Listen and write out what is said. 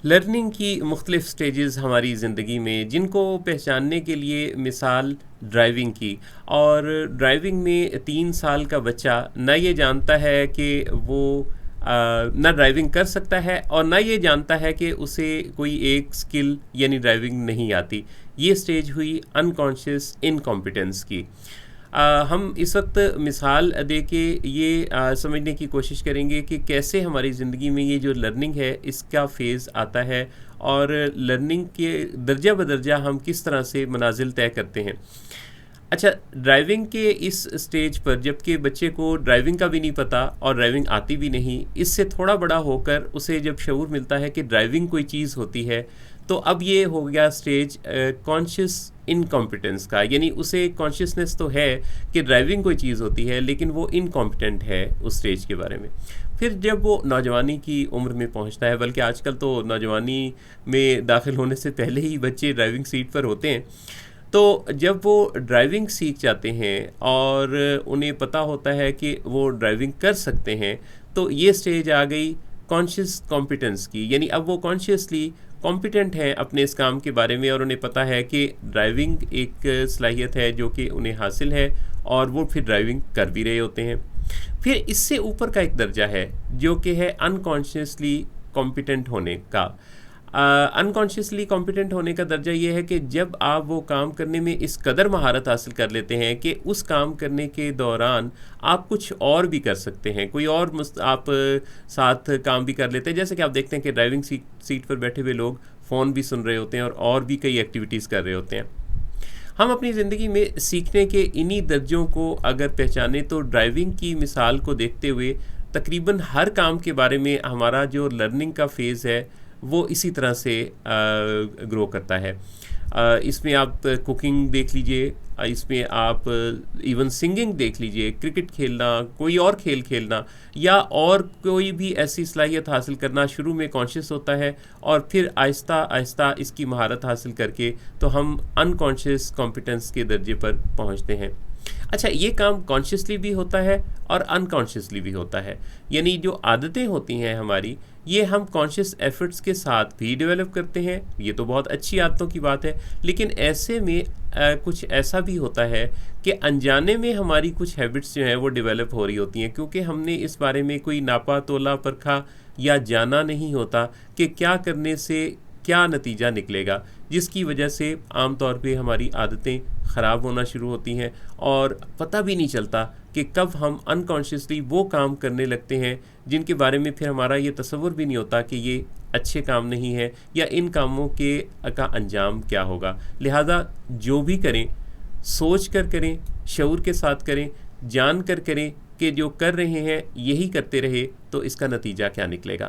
Learning की मुख्तलिफ़ stages हमारी ज़िंदगी में जिनको पहचानने के लिए मिसाल ड्राइविंग की। और ड्राइविंग में 3 साल का बच्चा ना ये जानता है कि वो ना ड्राइविंग कर सकता है और ना ये जानता है कि उसे कोई एक स्किल यानी ड्राइविंग नहीं आती। ये स्टेज हुई अनकॉन्शियस इनकॉम्पिटेंस की। हम इस वक्त मिसाल दे के ये समझने की कोशिश करेंगे कि कैसे हमारी ज़िंदगी में ये जो लर्निंग है इसका फ़ेज़ आता है और लर्निंग के दर्जा बदर्जा हम किस तरह से मनाजिल तय करते हैं। अच्छा, ड्राइविंग के इस स्टेज पर जबकि बच्चे को ड्राइविंग का भी नहीं पता और ड्राइविंग आती भी नहीं, इससे थोड़ा बड़ा होकर उसे जब शऊर मिलता है कि ड्राइविंग कोई चीज़ होती है, तो अब ये हो गया स्टेज कॉन्शियस इनकॉम्पिटेंस का। यानी उसे कॉन्शियसनेस तो है कि ड्राइविंग कोई चीज़ होती है, लेकिन वो इनकॉम्पिटेंट है उस स्टेज के बारे में। फिर जब वो नौजवानी की उम्र में पहुंचता है, बल्कि आजकल तो नौजवानी में दाखिल होने से पहले ही बच्चे ड्राइविंग सीट पर होते हैं, तो जब वो ड्राइविंग सीख जाते हैं और उन्हें पता होता है कि वो ड्राइविंग कर सकते हैं, तो ये स्टेज आ गई कॉन्शियस कॉम्पिटेंस की। यानी अब वो कॉन्शियसली कॉम्पिटेंट हैं अपने इस काम के बारे में और उन्हें पता है कि ड्राइविंग एक सलाहियत है जो कि उन्हें हासिल है और वो फिर ड्राइविंग कर भी रहे होते हैं। फिर इससे ऊपर का एक दर्जा है जो कि है अनकॉन्शियसली कॉम्पिटेंट होने का। अनकॉन्शियसली कॉम्पिटेंट होने का दर्जा ये है कि जब आप वो काम करने में इस कदर महारत हासिल कर लेते हैं कि उस काम करने के दौरान आप कुछ और भी कर सकते हैं, कोई और आप साथ काम भी कर लेते हैं। जैसे कि आप देखते हैं कि ड्राइविंग सीट पर बैठे हुए लोग फ़ोन भी सुन रहे होते हैं और भी कई एक्टिविटीज़ कर रहे होते हैं। हम अपनी ज़िंदगी में सीखने के इन्हीं दर्जों को अगर पहचाने तो ड्राइविंग की मिसाल को देखते हुए तकरीबन हर काम के बारे में हमारा जो लर्निंग का फ़ेज़ है वो इसी तरह से ग्रो करता है। इसमें आप कुकिंग देख लीजिए, इसमें आप इवन सिंगिंग देख लीजिए, क्रिकेट खेलना, कोई और खेल खेलना या और कोई भी ऐसी सलाहियत हासिल करना शुरू में कॉन्शियस होता है और फिर आहिस्ता आहिस्ता इसकी महारत हासिल करके तो हम अनकॉन्शियस कॉम्पिटेंस के दर्जे पर पहुंचते हैं। अच्छा, ये काम कॉन्शियसली भी होता है और अनकॉन्शियसली भी होता है। यानी जो आदतें होती हैं हमारी, ये हम कॉन्शियस एफर्ट्स के साथ भी डेवलप करते हैं, ये तो बहुत अच्छी आदतों की बात है। लेकिन ऐसे में कुछ ऐसा भी होता है कि अनजाने में हमारी कुछ हैबिट्स जो हैं वो डेवलप हो रही होती हैं, क्योंकि हमने इस बारे में कोई नापा तोला परखा या जाना नहीं होता कि क्या करने से क्या नतीजा निकलेगा, जिसकी वजह से आम तौर पे हमारी आदतें ख़राब होना शुरू होती हैं और पता भी नहीं चलता कि कब हम अनकॉन्शियसली वो काम करने लगते हैं जिनके बारे में फिर हमारा ये तसव्वुर भी नहीं होता कि ये अच्छे काम नहीं है या इन कामों के का अंजाम क्या होगा। लिहाजा जो भी करें सोच कर करें, शऊर के साथ करें, जान कर करें कि जो कर रहे हैं यही करते रहे तो इसका नतीजा क्या निकलेगा।